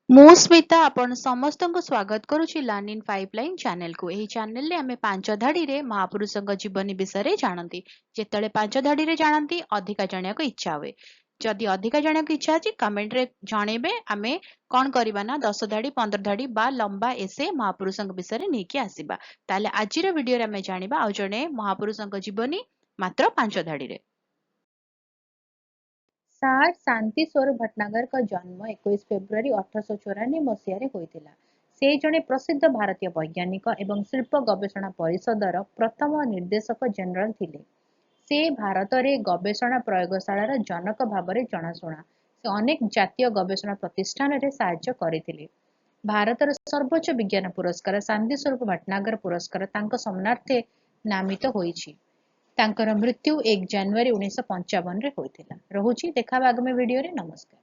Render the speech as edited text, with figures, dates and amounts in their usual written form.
ମୁଁ ସ୍ମିତା ଆପଣ ସମସ୍ତଙ୍କୁ ସ୍ୱାଗତ କରୁଛି ଲର୍ନ ଇନ୍ ପାଇପଲାଇନ୍ ଚ୍ୟାନେଲକୁ। ଏହି ଚ୍ୟାନେଲରେ ଆମେ ପାଞ୍ଚ ଧାଡ଼ିରେ ମହାପୁରୁଷଙ୍କ ଜୀବନୀ ବିଷୟରେ ଜାଣନ୍ତି। ଯେତେବେଳେ ପାଞ୍ଚ ଧାଡ଼ିରେ ଜାଣନ୍ତି ଅଧିକା ଜାଣିବାକୁ ଇଚ୍ଛା ହୁଏ। ଯଦି ଅଧିକା ଜାଣିବାକୁ ଇଚ୍ଛା ଅଛି କମେଣ୍ଟରେ ଜଣେଇବେ। ଆମେ କ'ଣ କରିବା ନା 10 ଧାଡ଼ି 15 ଧାଡ଼ି ବା ଲମ୍ବା ଏସେ ମହାପୁରୁଷଙ୍କ ବିଷୟରେ ନେଇକି ଆସିବା। ତାହେଲେ ଆଜିର ଭିଡ଼ିଓରେ ଆମେ ଜାଣିବା ଆଉ ଜଣେ ମହାପୁରୁଷଙ୍କ ଜୀବନୀ ମାତ୍ର 5 ଧାଡ଼ିରେ। ସାର୍ ଶାନ୍ତି ସ୍ୱର ଭଟ୍ଟନାଗରଙ୍କ ଜନ୍ମ 21 ଫେବୃଆରୀ 1894 ମସିହାରେ ହୋଇଥିଲା। ସେ ଜଣେ ପ୍ରସିଦ୍ଧ ଭାରତୀୟ ବୈଜ୍ଞାନିକ ଏବଂ ଶିଳ୍ପ ଗବେଷଣା ପରିଷଦର ପ୍ରଥମ ନିର୍ଦ୍ଦେଶକ ଜେନେରାଲ ଥିଲେ। ସେ ଭାରତରେ ଗବେଷଣା ପ୍ରୟୋଗଶାଳାର ଜନକ ଭାବରେ ଜଣାଶୁଣା। ସେ ଅନେକ ଜାତୀୟ ଗବେଷଣା ପ୍ରତିଷ୍ଠାନରେ ସାହାଯ୍ୟ କରିଥିଲେ। ଭାରତର ସର୍ବୋଚ୍ଚ ବିଜ୍ଞାନ ପୁରସ୍କାର ଶାନ୍ତି ସ୍ୱରୂପ ଭଟ୍ଟନାଗର ପୁରସ୍କାର ତାଙ୍କ ସମ୍ମାନାର୍ଥେ ନାମିତ ହୋଇଛି। ତାଙ୍କର ମୃତ୍ୟୁ 1 ଜାନୁଆରୀ 1955ରେ ହୋଇଥିଲା। ରହୁଛି, ଦେଖା ହବା ଆଗାମୀ ଭିଡ଼ିଓରେ। ନମସ୍କାର।